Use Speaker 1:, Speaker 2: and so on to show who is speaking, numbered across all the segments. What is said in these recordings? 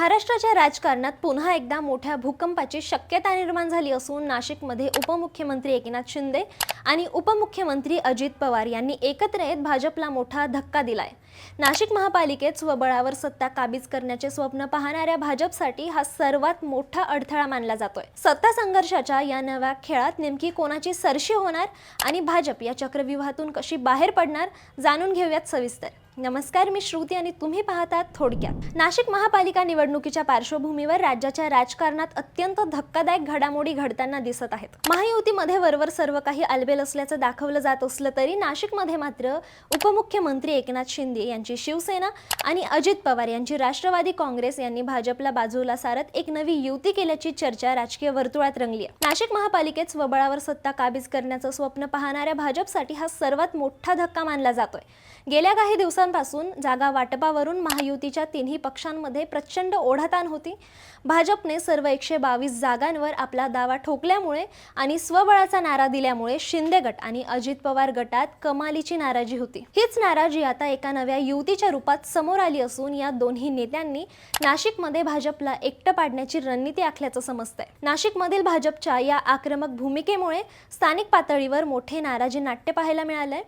Speaker 1: महाराष्ट्राच्या राजकारणात पुन्हा एकदा मोठ्या भूकंपाची शक्यता निर्माण झाली असून नाशिकमध्ये उपमुख्यमंत्री एकनाथ शिंदे आणि उपमुख्यमंत्री अजित पवार यांनी एकत्र येत भाजपला मोठा धक्का दिलाय। नाशिक महापालिकेत स्वबळावर सत्ता काबीज करण्याचे स्वप्न पाहणाऱ्या भाजपसाठी हा सर्वात मोठा अडथळा मानला जातोय। सत्ता संघर्षाच्या या नव्या खेळात नेमकी कोणाची सरशी होणार आणि भाजप या चक्रव्यूहातून कशी बाहेर पडणार जाणून घेऊयात सविस्तर। नमस्कार, मी श्रुती आणि तुम्ही पाहतात थोडक्यात। नाशिक महापालिका निवडणुकीच्या पार्श्वभूमीवर राज्याच्या राजकारणात अत्यंत धक्कादायक घडामोडी घडताना दिसत आहेत। महायुतीमध्ये वरवर सर्व काही आलबेल असल्याचं दाखवलं जात असलं तरी नाशिकमध्ये मात्र उपमुख्यमंत्री एकनाथ शिंदे यांची शिवसेना आणि अजित पवार यांची राष्ट्रवादी काँग्रेस यांनी भाजपला बाजूला सारत एक नवी युती केल्याची चर्चा राजकीय वर्तुळात रंगली आहे। नाशिक महापालिकेत स्वबळावर सत्ता काबीज करण्याचं स्वप्न पाहणाऱ्या भाजपसाठी हा सर्वात मोठा धक्का मानला जातोय। गेल्या काही दिवसांपासून जागा वाटपावरून महायुतीच्या तिन्ही पक्षांमध्ये प्रचंड ओढाताण होती। भाजपने सर्व 122 जागांवर आपला दावा ठोकल्यामुळे आणि स्वबळाचा नारा दिल्यामुळे शिंदे गट आणि अजित पवार गटात कमालीची नाराजी होती। हीच नाराजी आता एका नव्या युतीच्या रूपात समोर आली असून या दोन्ही नेत्यांनी नाशिकमध्ये भाजपला एकटं पाडण्याची रणनीती आखल्याचं समजतंय। नाशिकमधील भाजपच्या या आक्रमक भूमिकेमुळे स्थानिक पातळीवर मोठे नाराजी नाट्य पाहायला मिळालंय।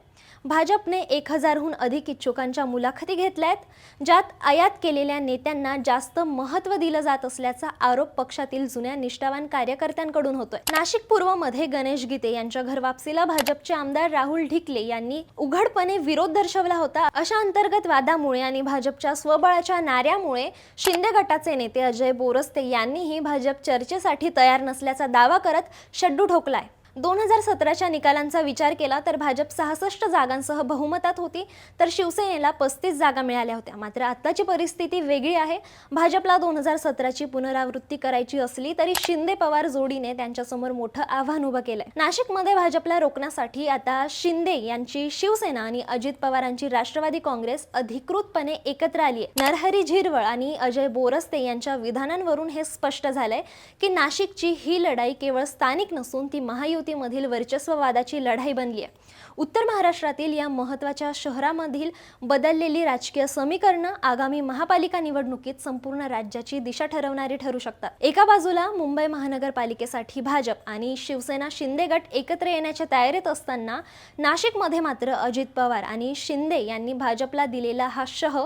Speaker 1: भाजपने 1000हून अधिक इच्छुकांच्या मुलाखती घेतल्यात, ज्यात आयात केलेल्या नेत्यांना जास्त महत्त्व दिलं जात असल्याचा आरोप पक्षातील जुन्या निष्ठावान कार्यकर्त्यांकडून होतोय। नाशिक पूर्वमध्ये गणेश गीते यांच्या घरवापसीला भाजपचे आमदार राहुल ढिकले यांनी उघडपणे विरोध दर्शवला होता। अशा अंतर्गत वादामुळे आणि भाजपच्या स्वबळाच्या नाऱ्यामुळे शिंदे गटाचे नेते अजय बोरस्ते यांनीही भाजप चर्चेसाठी तयार नसल्याचा दावा करत शड्डू ठोकलाय। 2017च्या निकालांचा विचार केला तर भाजप 66 जागांसह बहुमतात होती, तर शिवसेनेला 35 जागा मिळाल्या होत्या। मात्र आताची परिस्थिती वेगळी आहे। भाजपला 2017ची पुनरावृत्ती करायची असली तरी शिंदे पवार जोडीने त्यांच्यासमोर मोठं आव्हान उभं केलंय। नाशिकमध्ये भाजपला रोखण्यासाठी आता शिंदे यांची शिवसेना आणि अजित पवारांची राष्ट्रवादी काँग्रेस अधिकृतपणे एकत्र आली आहे। नरहरी झिरवळ आणि अजय बोरस्ते यांच्या विधानांवरून हे स्पष्ट झालंय की नाशिकची ही लढाई केवळ स्थानिक नसून ती महायुतीमधील वर्चस्ववादाची लढाई बनली आहे। उत्तर महाराष्ट्रातील या महत्त्वाच्या शहरामधील बदललेली राजकीय समीकरणं आगामी महापालिका निवडणुकीत संपूर्ण राज्याची दिशा ठरवणारी ठरू शकतात। एका बाजूला मुंबई महानगरपालिकेसाठी भाजप आणि शिवसेना शिंदे गट एकत्र येण्याच्या तयारीत असताना नाशिकमध्ये मात्र अजित पवार आणि शिंदे यांनी भाजपला दिलेला हा शह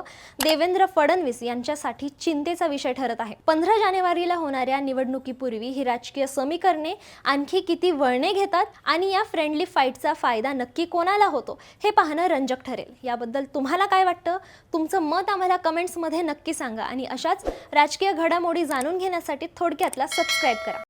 Speaker 1: देवेंद्र फडणवीस यांच्यासाठी चिंतेचा विषय ठरत आहे। 15 जानेवारीला होणाऱ्या निवडणुकीपूर्वी ही राजकीय समीकरणे आणखी किती वळणे घेतात आणि या फ्रेंडली फाईटचा फायदा नक्की कोणाला होतो हे पाहणं रंजक ठरेल। याबद्दल तुम्हाला काय वाटतं? तुमचं मत आम्हाला कमेंट्समध्ये नक्की सांगा आणि अशाच राजकीय घडामोडी जाणून घेण्यासाठी थोडक्यातला सबस्क्राईब करा।